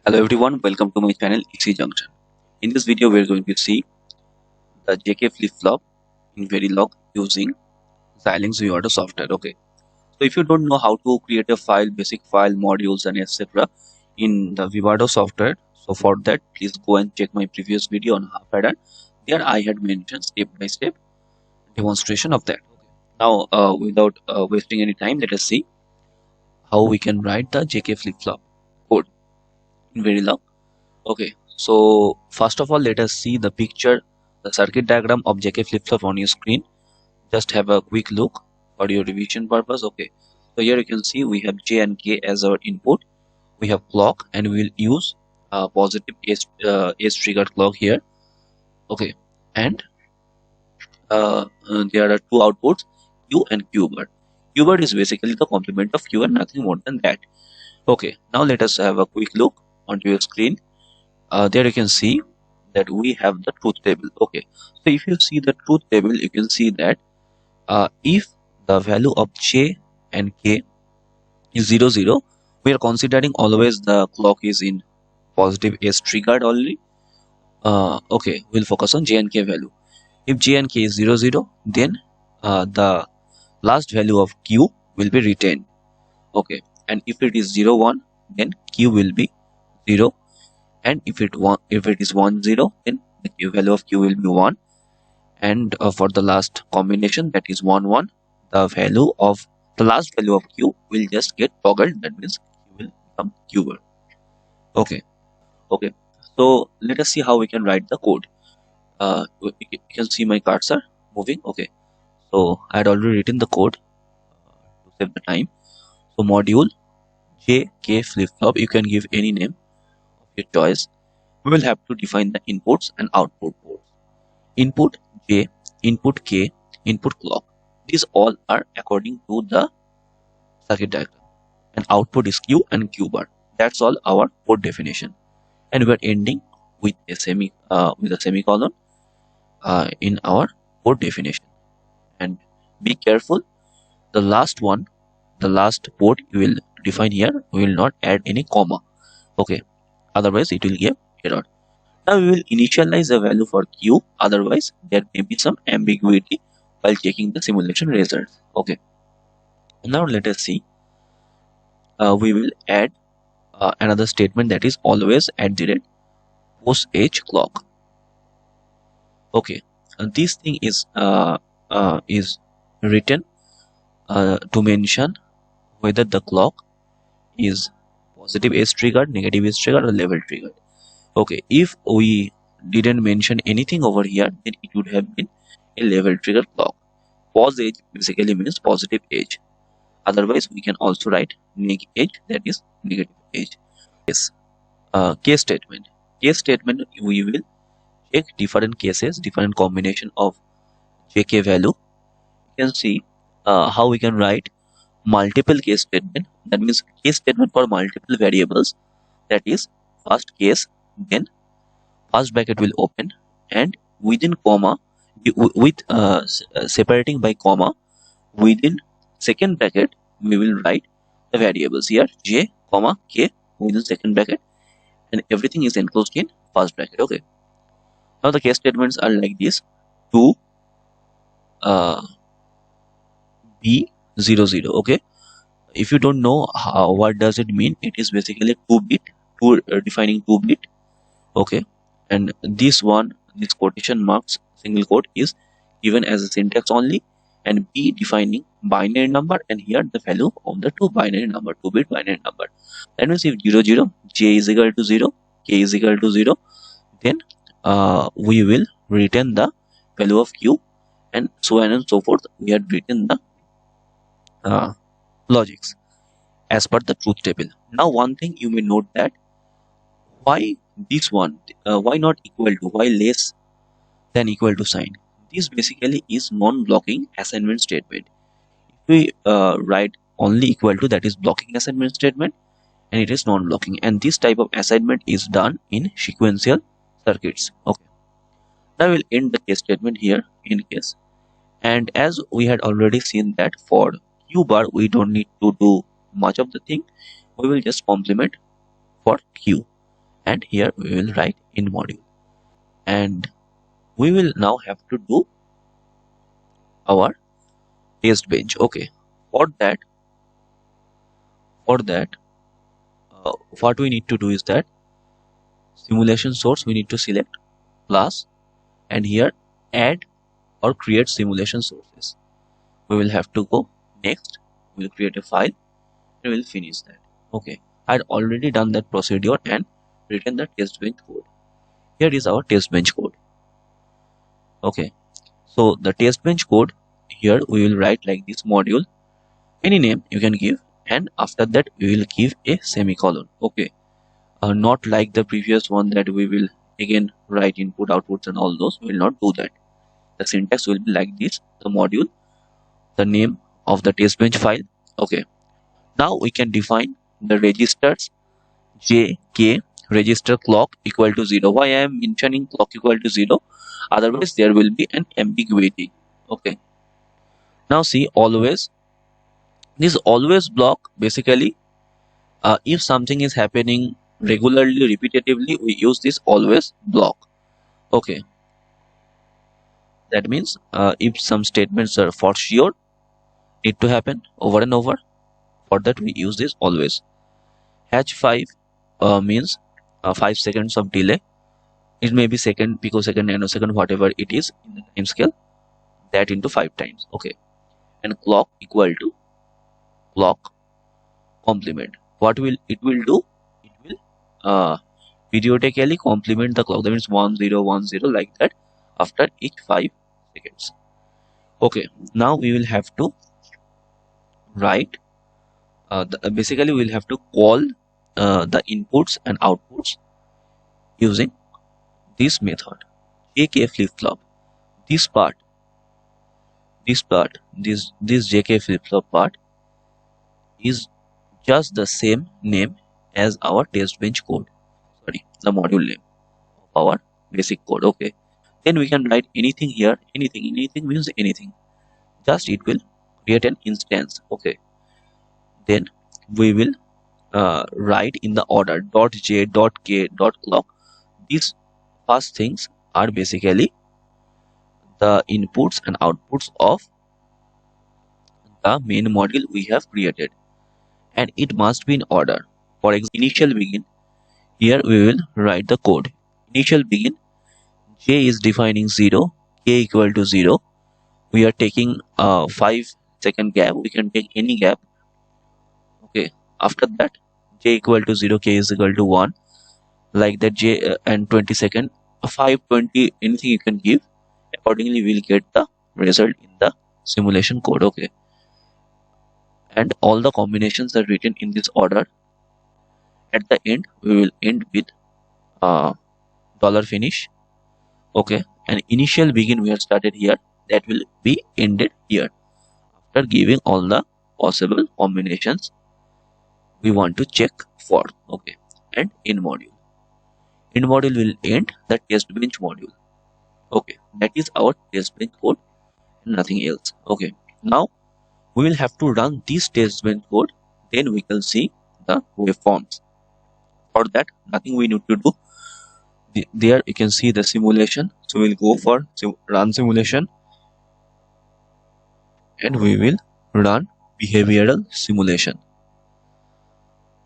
Hello everyone, welcome to my channel EC Junction. In this video we are going to see the JK flip-flop in Verilog using Xilinx vVivato software. Okay, so if you don't know how to create a file, basic file, modules and etc. in the vVivato software, so for that please go and check my previous video on Half-Adder. There I had mentioned step-by-step demonstration of that. Now without wasting any time, let us see how we can write the JK flip-flop code in Verilog. Okay, so first of all, let us see the picture, the circuit diagram of JK flip-flop on your screen. Just have a quick look for your revision purpose. Okay, so here you can see we have J and K as our input. We have clock and we will use positive age triggered clock here. Okay, and there are two outputs, Q and Q bar. Q bar is basically the complement of Q and nothing more than that. Okay, now let us have a quick look onto your screen. There you can see that we have the truth table. Okay, so if you see the truth table, you can see that if the value of J and K is 0 0, we are considering always the clock is in positive age triggered only. Okay, we'll focus on J and K value. If J and K is 0 0, then the last value of Q will be retained. Okay, and if it is 0 1, then Q will be 0, and if it is 1 0, then the Q value of Q will be 1, and for the last combination, that is 1 1, the last value of Q will just get toggled. That means Q will become Q bar. Okay, so let us see how we can write the code. You can see my cursor moving. Okay, so I had already written the code to save the time. So module JK flip flop, you can give any name of your choice. We will have to define the inputs and output ports. Input J, input K, input clock. These all are according to the circuit diagram. And output is Q and Q bar. That's all our port definition. And we are ending with a semicolon in our port definition. And be careful, the last port you will define here, we will not add any comma. Okay, otherwise it will give error. Now we will initialize a value for Q, otherwise there may be some ambiguity while checking the simulation results. Okay, now let us see. We will add another statement, that is always at the rate post age clock. Okay, and this thing is written to mention whether the clock is positive age triggered, negative age triggered, or level triggered. Okay, if we didn't mention anything over here, then it would have been a level triggered clock. Pause age basically means positive age. Otherwise, we can also write neg age, that is negative age. Yes. Case statement. Case statement, we will check different cases, different combination of JK value. You can see how we can write multiple case statement. That means case statement for multiple variables. That is first case, then first bracket will open, and within comma, with separating by comma, within second bracket we will write the variables here J, comma K within second bracket, and everything is enclosed in first bracket. Okay, now the case statements are like this: to B00. Okay, if you don't know what does it mean, it is basically 2-bit, defining 2-bit. Okay, and this quotation marks single quote is given as a syntax only, and B defining binary number, and here the value of the 2-bit binary number. That means if 00, J is equal to 0, K is equal to 0, then we will return the value of Q, and so on and so forth. We had written the logics as per the truth table. Now one thing you may note, that why this one, why not equal to, why less than equal to sign? This basically is non-blocking assignment statement. If we write only equal to, that is blocking assignment statement, and it is non-blocking, and this type of assignment is done in sequential circuits. Okay, now we'll end the case statement here in case. And as we had already seen that for Q bar we don't need to do much of the thing, we will just complement for Q. and here we will write in module. And we will now have to do our test bench. Okay, for that what we need to do is that simulation source we need to select plus, and here add or create simulation sources. We will have to go next, we'll create a file and we'll finish that. Okay, I'd already done that procedure and written the test bench code. Here is our test bench code. Okay, so the test bench code, here we will write like this: module, any name you can give, and after that we will give a semicolon. Okay, not like the previous one that we will again write input, outputs and all those. We will not do that. The syntax will be like this: the module, the name of the test bench file. Okay, now we can define the registers j, k, register clock equal to 0. Why I am mentioning clock equal to 0? Otherwise there will be an ambiguity. Okay, now see always. This always block basically, if something is happening regularly, repetitively, we use this always block. Okay, that means if some statements are for sure need to happen over and over, for that we use this always. H5 means 5 seconds of delay. It may be second, picosecond, nanosecond, whatever it is in the time scale, that into 5 times. Okay, and clock equal to clock complement. What will it will do? It will periodically complement the clock. That means 1010 like that after each 5 seconds. Okay, now we will have to write basically we will have to call the inputs and outputs using this method jk flip-flop. This jk flip-flop part is just the same name as our test bench code, sorry, the module name of our basic code. Okay, then we can write anything here. Anything means anything, just it will create an instance. Okay, then we will write in the order .j, .k, .clock. These first things are basically the inputs and outputs of the main module we have created, and it must be in order. For example, initial begin, here we will write the code. Initial begin, j is defining 0, k equal to 0. We are taking a 5-second gap. We can take any gap. Okay, after that j equal to 0, k is equal to 1, like that. J and 20 second, 5, 20, anything you can give. Accordingly we will get the result in the simulation code. Okay, and all the combinations are written in this order. At the end we will end with $finish. Okay, and initial begin we have started here, that will be ended here after giving all the possible combinations we want to check for. Okay, and in module will end the test bench module. Okay, that is our test bench code and nothing else. Okay, now we will have to run this test bench code, then we can see the waveforms. For that, nothing we need to do. There you can see the simulation, so we'll go for run simulation and we will run behavioral simulation.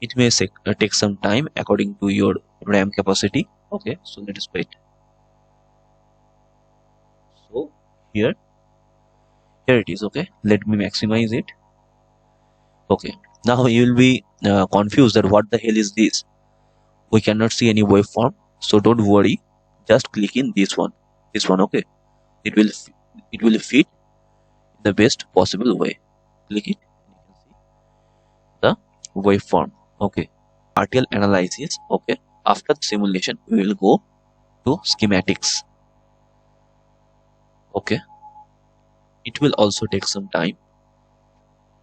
It may take some time according to your RAM capacity. Okay, so let us wait. So here it is. Okay, let me maximize it. Okay, now you will be confused that what the hell is this. We cannot see any waveform, so don't worry, just click in this one. Okay, it will fit the best possible way. Click it, you can see the waveform. Okay, RTL analysis. Okay, after the simulation we will go to schematics. Okay, it will also take some time.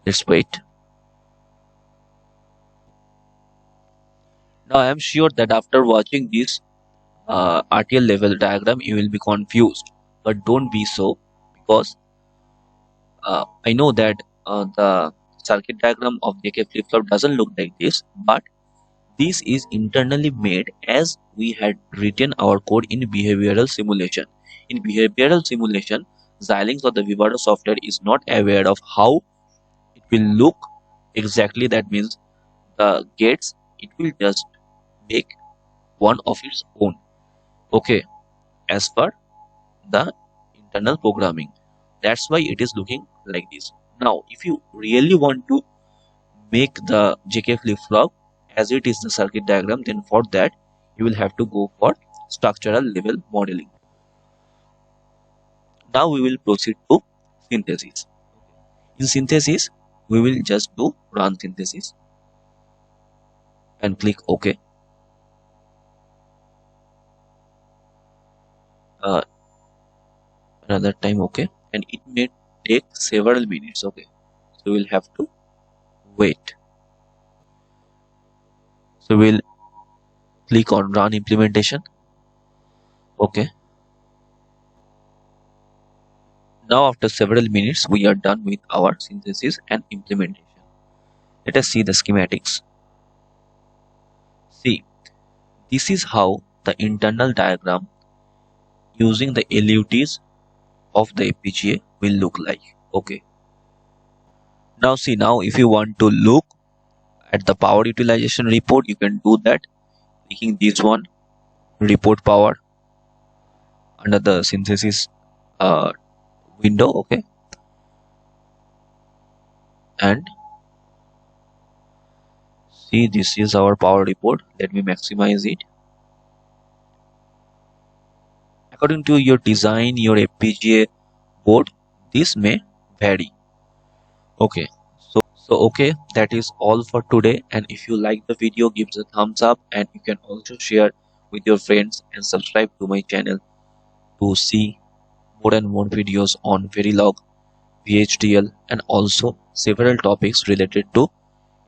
Let's wait. Now I am sure that after watching this RTL level diagram you will be confused, but don't be so, because I know that the circuit diagram of JK flip-flop doesn't look like this, but This is internally made as we had written our code in behavioral simulation. In behavioral simulation, Xilinx or the Vivado software is not aware of how it will look exactly. That means the gates, it will just make one of its own, okay, as per the internal programming. That's why it is looking like this. Now, if you really want to make the JK flip-flop as it is the circuit diagram, then for that you will have to go for structural level modeling. Now we will proceed to synthesis. In synthesis, we will just do run synthesis and click OK. Another time OK, and it may take several minutes. Okay, so we'll have to wait. So we'll click on run implementation. Okay. Now after several minutes, we are done with our synthesis and implementation. Let us see the schematics. See, this is how the internal diagram using the LUTs of the FPGA will look like. Okay. Now see, now if you want to look at the power utilization report, you can do that clicking this one, report power, under the synthesis window. Okay, and see, this is our power report. Let me maximize it. According to your design, your FPGA board, this may vary. Okay, so okay, that is all for today. And if you like the video, give it a thumbs up, and you can also share with your friends and subscribe to my channel to see more and more videos on Verilog, VHDL, and also several topics related to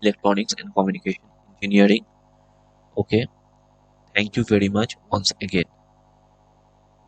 electronics and communication engineering. Okay, thank you very much once again.